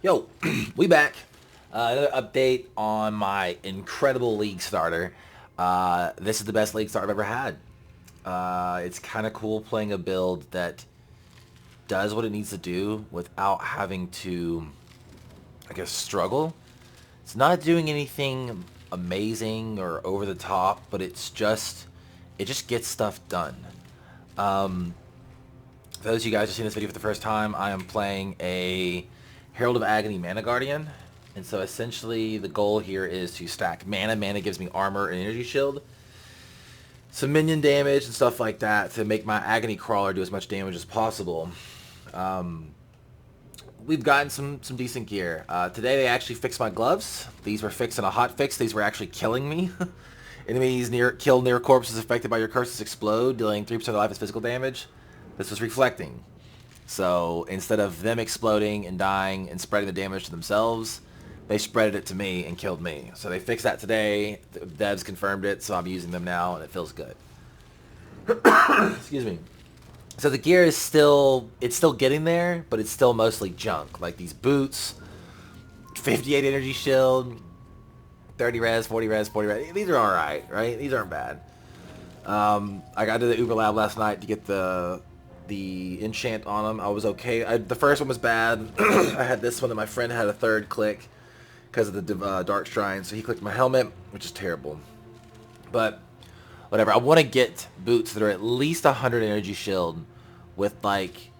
Yo, we back. Another update on my incredible league starter. This is the best league starter I've ever had. It's kind of cool playing a build that does what it needs to do without having to, I guess, struggle. It's not doing anything amazing or over the top, but it just gets stuff done. For those of you guys who are seeing this video for the first time, I am playing a Herald of Agony Mana Guardian. And so essentially the goal here is to stack mana. Mana gives me armor and energy shield. Some minion damage and stuff like that to make my Agony Crawler do as much damage as possible. We've gotten some decent gear. Today they actually fixed my gloves. These were fixed in a hot fix. These were actually killing me. Enemies killed near corpses affected by your curses explode, dealing 3% of life as physical damage. This was reflecting. So instead of them exploding and dying and spreading the damage to themselves, they spread it to me and killed me. So they fixed that today. The devs confirmed it, so I'm using them now, and it feels good. Excuse me. So the gear is still getting there, but it's still mostly junk. Like these boots, 58 energy shield, 30 res, 40 res, 40 res. These are alright, right? These aren't bad. I got to the Uber Lab last night to get the enchant on them. I was okay. The first one was bad. I had this one, and my friend had a third click because of the Dark Shrine, so he clicked my helmet, which is terrible. But whatever. I want to get boots that are at least 100 energy shield with like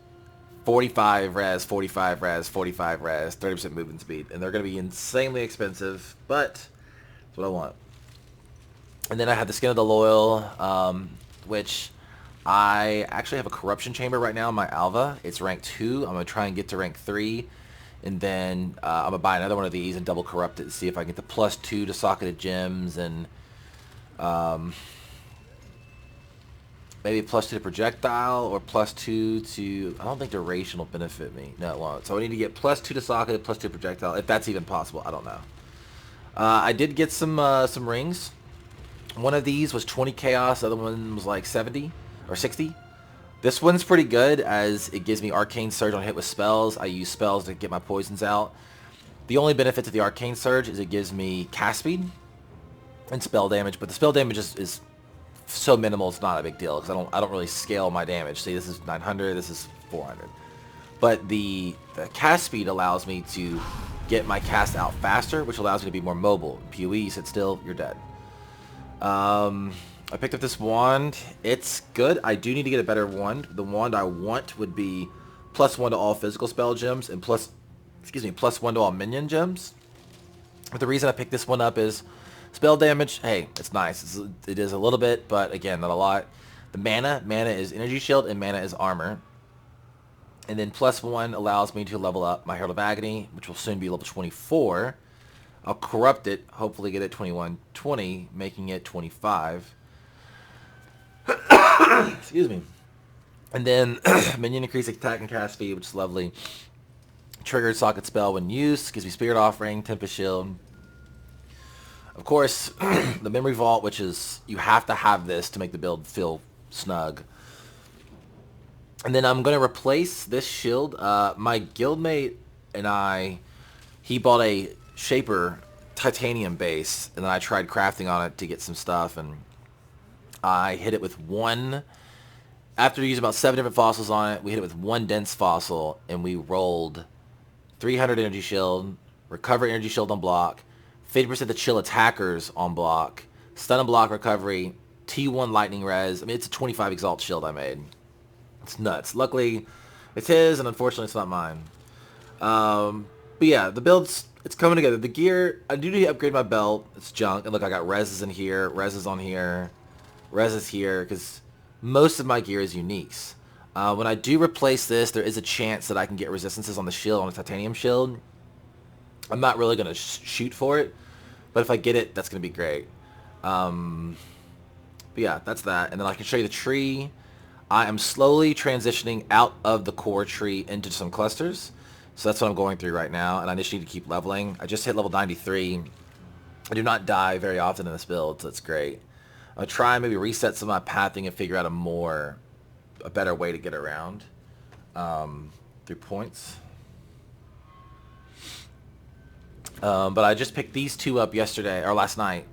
45 res, 45 res, 45 res, 30% movement speed, and they're going to be insanely expensive, but that's what I want. And then I have the Skin of the Loyal, which I actually have a Corruption Chamber right now in my Alva. It's rank 2. I'm going to try and get to rank 3. And then I'm going to buy another one of these and double corrupt it to see if I can get the +2 to socketed gems and maybe +2 to projectile or +2 to... I don't think duration will benefit me. No, it won't. So I need to get +2 to socketed, +2 to projectile, if that's even possible. I don't know. I did get some rings. One of these was 20 chaos. The other one was like 70 or 60. This one's pretty good as it gives me arcane surge on hit with spells. I use spells to get my poisons out. The only benefit to the arcane surge is it gives me cast speed and spell damage, but the spell damage is so minimal it's not a big deal because I don't really scale my damage. See, this is 900, this is 400. But the cast speed allows me to get my cast out faster, which allows me to be more mobile. PoE, you sit still, you're dead. I picked up this wand. It's good. I do need to get a better wand. The wand I want would be +1 to all physical spell gems and +1 to all minion gems. But the reason I picked this one up is spell damage. Hey, it's nice. It is a little bit, but again, not a lot. The mana is energy shield and mana is armor. And then +1 allows me to level up my Herald of Agony, which will soon be level 24. I'll corrupt it, hopefully get it 2120, making it 25. Excuse me. And then minion increase attack and cast speed, which is lovely. Triggered socket spell when used, gives me Spirit Offering, Tempest Shield. Of course, the Memory Vault, which is, you have to have this to make the build feel snug. And then I'm going to replace this shield. My guildmate and he bought a Shaper titanium base, and then I tried crafting on it to get some stuff, and I hit it with one. After using about 7 different fossils on it, we hit it with one dense fossil, and we rolled 300 energy shield, recover energy shield on block, 50% to chill attackers on block, stun and block recovery, T1 lightning res. I mean, it's a 25 exalt shield I made. It's nuts. Luckily, it's his, and unfortunately, it's not mine. But yeah, the build's, it's coming together. The gear, I do need to upgrade my belt. It's junk. And look, I got reses in here, reses on here, reses here, because most of my gear is uniques. When I do replace this, there is a chance that I can get resistances on the shield, on the titanium shield. I'm not really going to shoot for it, but if I get it, that's going to be great. But yeah, that's that. And then I can show you the tree. I am slowly transitioning out of the core tree into some clusters. So that's what I'm going through right now, and I just need to keep leveling. I just hit level 93. I do not die very often in this build, so it's great. I'll try and maybe reset some of my pathing and figure out a better way to get around through points. But I just picked these two up yesterday, or last night.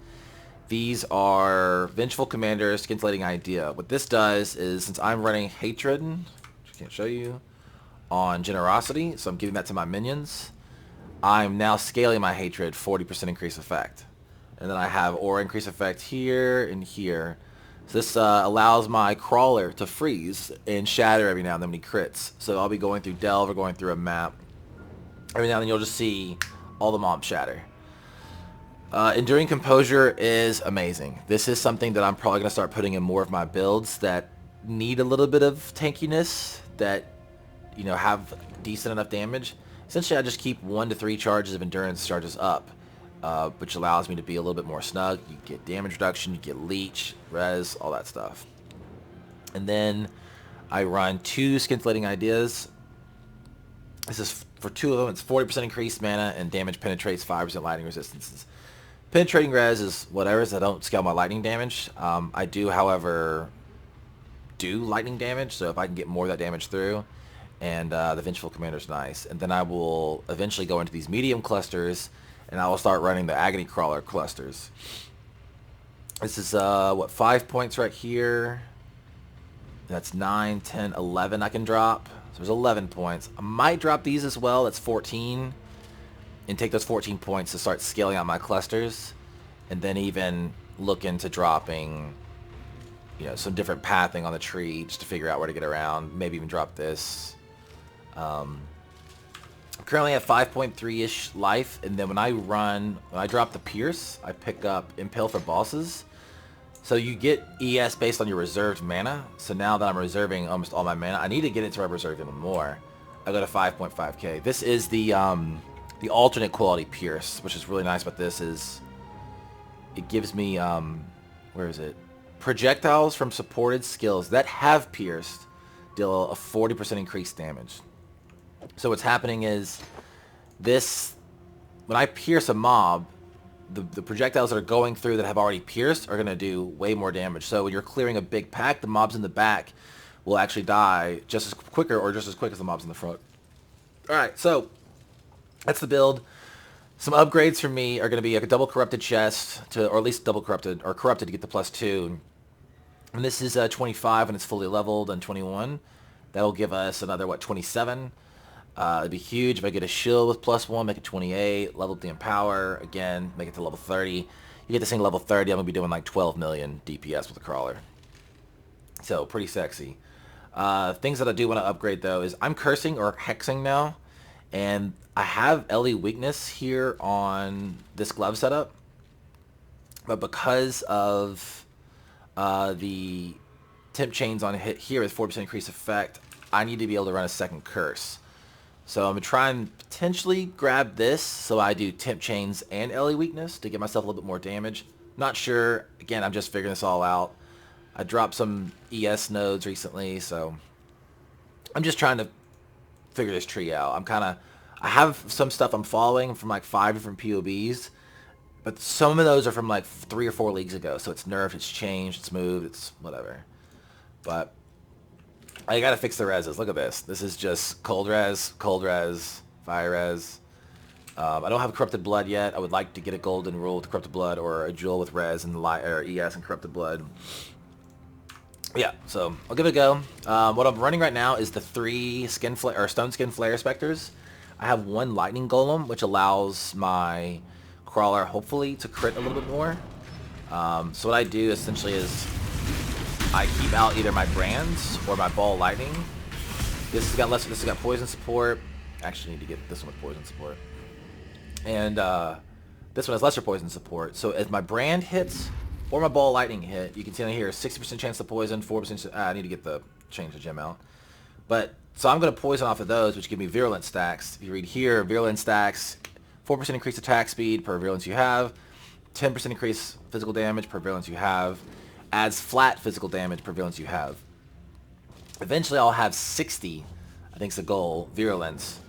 These are Vengeful Commander, Scintillating Idea. What this does is, since I'm running Hatred, which I can't show you, on Generosity, so I'm giving that to my minions, I'm now scaling my Hatred 40% increase effect. And then I have Aura increase effect here and here. So this allows my Crawler to freeze and shatter every now and then when he crits. So I'll be going through Delve or going through a map. Every now and then you'll just see all the mobs shatter. Enduring Composure is amazing. This is something that I'm probably going to start putting in more of my builds that need a little bit of tankiness, that, you know, have decent enough damage. Essentially, I just keep 1 to 3 charges of endurance charges up, which allows me to be a little bit more snug. You get damage reduction, you get leech, res, all that stuff. And then I run 2 Scintillating Ideas. This is for 2 of them. It's 40% increased mana and damage penetrates, 5% lightning resistances. Penetrating res is whatever, so I don't scale my lightning damage. I do, however, do lightning damage, so if I can get more of that damage through. And the Vengeful Commander is nice. And then I will eventually go into these medium clusters, and I will start running the Agony Crawler clusters. This is, 5 points right here. That's 9, 10, 11 I can drop. So there's 11 points. I might drop these as well. That's 14. And take those 14 points to start scaling out my clusters. And then even look into dropping, you know, some different pathing on the tree just to figure out where to get around. Maybe even drop this. I'm currently at 5.3-ish life, and then when I drop the Pierce, I pick up Impale for bosses. So you get ES based on your reserved mana. So now that I'm reserving almost all my mana, I need to get it to where I reserve even more. I go to 5.5k. This is the alternate quality Pierce, which is really nice about this is it gives me, where is it? Projectiles from supported skills that have pierced deal a 40% increased damage. So what's happening is this, when I pierce a mob, the projectiles that are going through that have already pierced are going to do way more damage. So when you're clearing a big pack, the mobs in the back will actually die just as quicker or just as quick as the mobs in the front. Alright, so that's the build. Some upgrades for me are going to be a double corrupted chest, or at least double corrupted, or corrupted to get the +2. And this is 25 when it's fully leveled, and 21. That'll give us another, 27? It'd be huge if I get a shield with +1, make it 28, level up the Empower, again, make it to level 30. You get this thing level 30, I'm going to be doing like 12 million DPS with a Crawler. So, pretty sexy. Things that I do want to upgrade, though, is I'm cursing or hexing now. And I have LE weakness here on this glove setup. But because of the temp chains on hit here with 4% increased effect, I need to be able to run a second curse. So I'm going to try and potentially grab this so I do temp chains and LE weakness to get myself a little bit more damage. Not sure. Again, I'm just figuring this all out. I dropped some ES nodes recently, so I'm just trying to figure this tree out. I have some stuff I'm following from like 5 different POBs, but some of those are from like 3 or 4 leagues ago, so it's nerfed, it's changed, it's moved, it's whatever. But I gotta fix the reses. Look at this. This is just cold res, fire res. I don't have Corrupted Blood yet. I would like to get a golden rule with Corrupted Blood or a jewel with res and or ES and Corrupted Blood. Yeah, so I'll give it a go. What I'm running right now is the 3 Stone Skin Flare Specters. I have 1 Lightning Golem, which allows my Crawler, hopefully, to crit a little bit more. So what I do, essentially, is I keep out either my Brands or my Ball Lightning. This has got Poison Support. I actually need to get this one with Poison Support. And this one has lesser Poison Support. So if my Brand hits or my Ball Lightning hit, you can see on here, 60% chance to poison, 4%, I need to get the change the gem out. But, so I'm going to poison off of those, which give me Virulent stacks. If you read here, Virulent stacks, 4% increased attack speed per Virulence you have, 10% increase physical damage per Virulence you have, adds flat physical damage per Virulence you have. Eventually I'll have 60, I think is the goal, Virulence,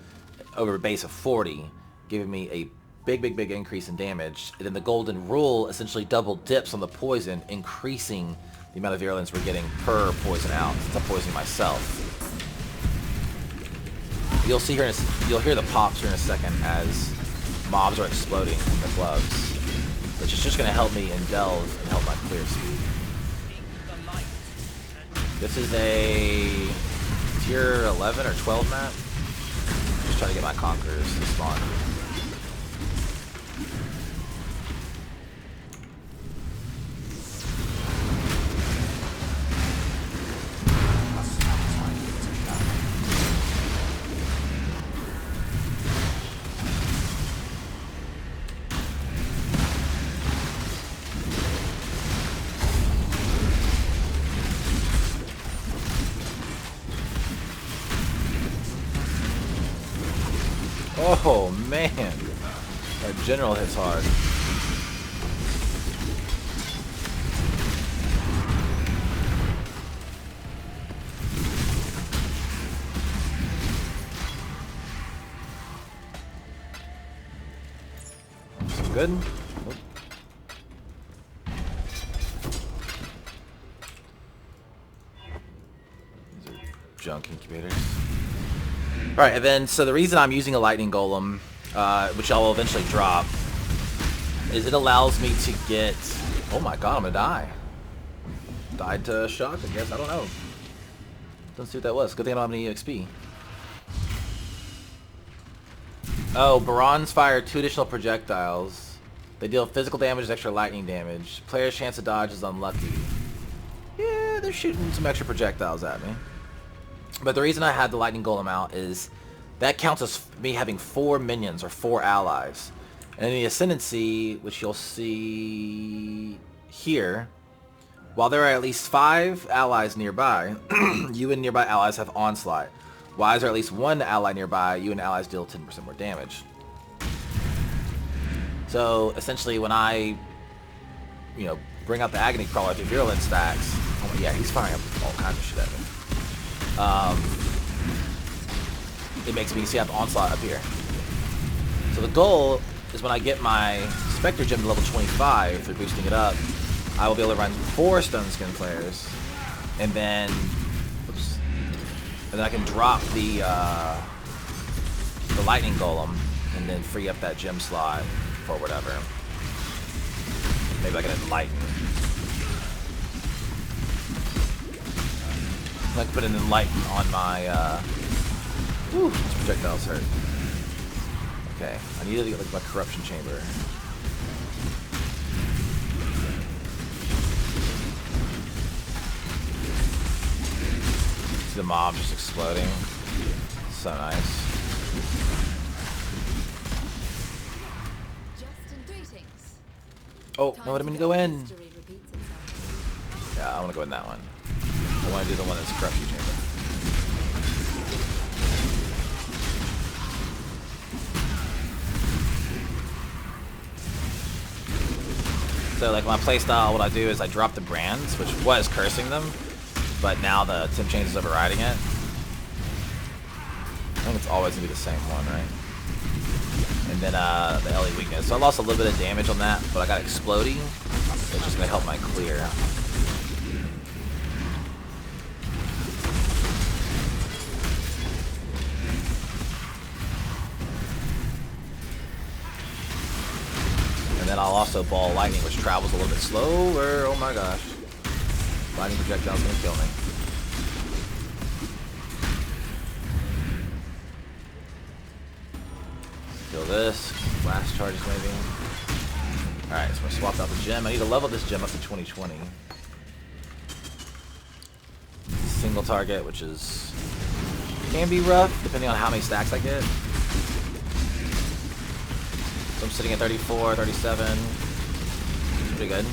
over a base of 40, giving me a big increase in damage. And then the golden rule essentially double dips on the poison, increasing the amount of virulence we're getting per poison out, since I'm poisoning myself. You'll see here, you'll hear the pops here in a second as mobs are exploding in the gloves, which is just going to help me in delve and help my clear speed. This is a tier 11 or 12 map. Just trying to get my conquerors to spawn. Oh man, that general hits hard. Good. Nope. These are junk incubators. Alright, and then, so the reason I'm using a lightning golem, which I will eventually drop, is it allows me to get... Oh my god, I'm gonna die. Died to shock, I guess, I don't know. Don't see what that was. Good thing I don't have any EXP. Oh, Barons fire 2 additional projectiles. They deal physical damage, extra lightning damage. Player's chance to dodge is unlucky. Yeah, they're shooting some extra projectiles at me. But the reason I had the lightning golem out is that counts as me having 4 minions or 4 allies. And in the ascendancy, which you'll see here, while there are at least 5 allies nearby, you and nearby allies have onslaught. While there are at least 1 ally nearby, you and allies deal 10% more damage. So essentially when I, you know, bring out the agony crawler through virulent stacks, oh yeah, he's firing up all kinds of shit at me. It makes me see I have onslaught up here. So the goal is when I get my Spectre Gem to level 25 through boosting it up, I will be able to run 4 Stone Skin players, and then, oops, and then I can drop the Lightning Golem, and then free up that gem slot for whatever. Maybe I can enlighten. I can put an enlighten on my. Ooh, this projectiles hurt. Okay, I need to get like my corruption chamber. See the mob just exploding. So nice. Oh, no, I didn't mean to go in. Yeah, I want to go in that one. I want to do the one that's corruption chamber. So like my playstyle, what I do is I drop the brands, which was cursing them, but now the temp change is overriding it. I think it's always gonna be the same one, right? And then the LE weakness. So I lost a little bit of damage on that, but I got exploding, which is gonna help my clear. And then I'll also ball lightning, which travels a little bit slower. Oh my gosh. Lightning projectile's gonna kill me. Kill this. Blast charges maybe. Alright, so I'm gonna swap out the gem. I need to level this gem up to 2020. Single target, which is can be rough depending on how many stacks I get. So I'm sitting at 34, 37. Pretty good.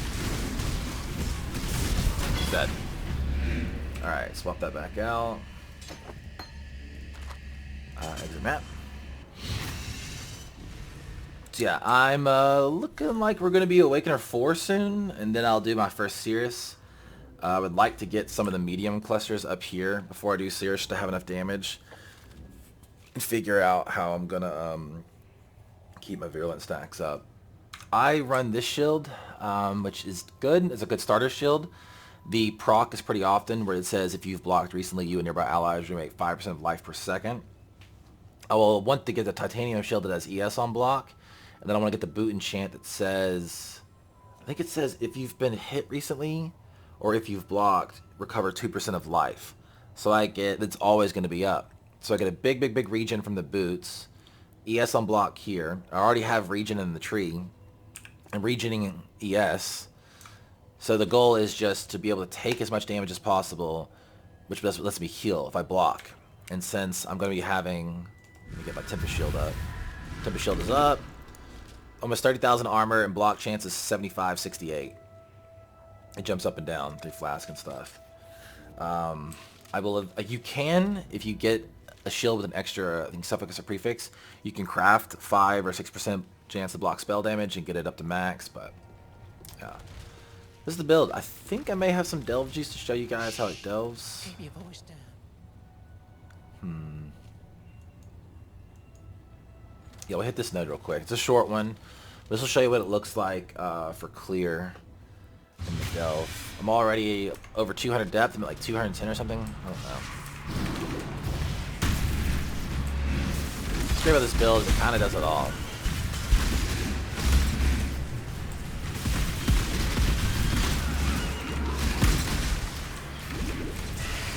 Dead. Alright, swap that back out. Exit map. So yeah, I'm looking like we're going to be Awakener 4 soon, and then I'll do my first Cirrus. I would like to get some of the medium clusters up here before I do Cirrus to have enough damage. And figure out how I'm going to keep my virulent stacks up. I run this shield, which is good. It's a good starter shield. The proc is pretty often where it says if you've blocked recently, you and nearby allies remake 5% of life per second. I will want to get the titanium shield that has ES on block, And then I want to get the boot enchant that says, I think it says if you've been hit recently or if you've blocked, recover 2% of life. So I get, it's always going to be up. So I get a big regen from the boots. ES on block here. I already have regen in the tree. I'm regening ES. So the goal is just to be able to take as much damage as possible, which lets me heal if I block. And since I'm going to be having, let me get my Tempest Shield up. Tempest Shield is up. Almost 30,000 armor and block chance is 75, 68. It jumps up and down through flask and stuff. I will, like, you can, if you get a shield with an extra, I think, suffix or prefix, you can craft 5 or 6% chance to block spell damage and get it up to max, but yeah. This is the build. I think I may have some delve juice to show you guys how it delves. Maybe I've always done. Yeah, we'll hit this node real quick. It's a short one. This will show you what it looks like for clear in the delve. I'm already over 200 depth. I'm at like 210 or something. I don't know. What's great about this build is it kind of does it all.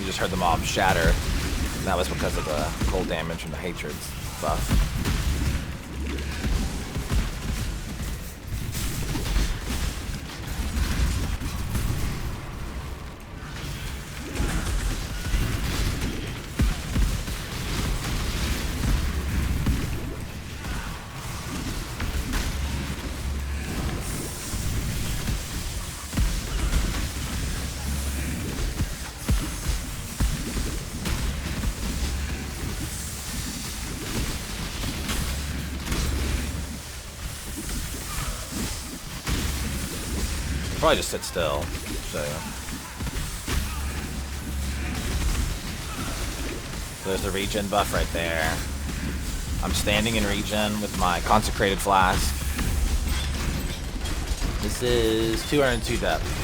You just heard the mob shatter. And that was because of the cold damage from the hatred buff. Probably just sit still. So, yeah. There's the regen buff right there. I'm standing in regen with my consecrated flask. This is 202 depth.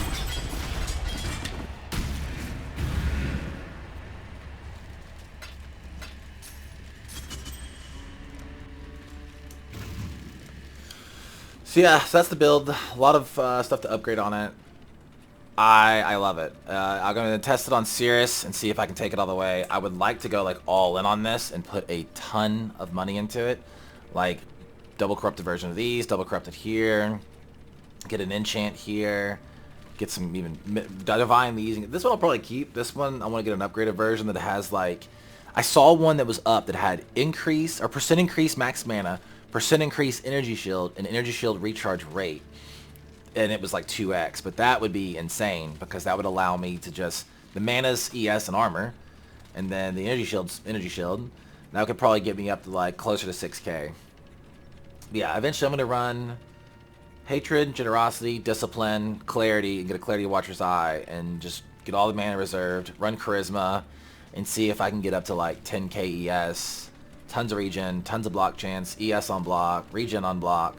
So yeah, so that's the build. A lot of stuff to upgrade on it. I love it. I'm going to test it on Cirrus and see if I can take it all the way. I would like to go like all in on this and put a ton of money into it. Like double corrupted version of these, double corrupted here, get an enchant here, get some even divinely using. This one I'll probably keep. This one I want to get an upgraded version that has like, I saw one that was up that had increase or percent increase max mana, percent increase energy shield, and energy shield recharge rate. And it was like 2x, but that would be insane because that would allow me to just, the mana's ES and armor, and then the energy shield's energy shield. That could probably get me up to like closer to 6k. But yeah, eventually I'm going to run Hatred, Generosity, Discipline, Clarity, and get a Clarity Watcher's Eye, and just get all the mana reserved, run Charisma, and see if I can get up to like 10k ES, tons of regen, tons of block chance, ES on block, regen on block,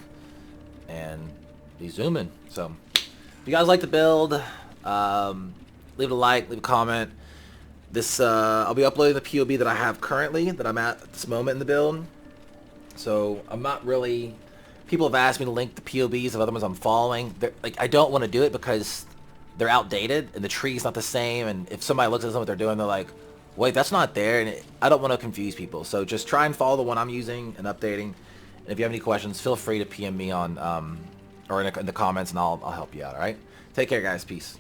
and be zooming. So if you guys like the build, leave it a like, leave a comment. This I'll be uploading the POB that I have currently, that I'm at this moment in the build. So I'm not really, people have asked me to link the POBs of other ones I'm following. Like, I don't want to do it because they're outdated and the tree's not the same, and if somebody looks at what they're doing, they're like, wait, that's not there, and I don't want to confuse people. So just try and follow the one I'm using and updating. And if you have any questions, feel free to PM me on or in the comments, and I'll help you out. All right, take care, guys. Peace.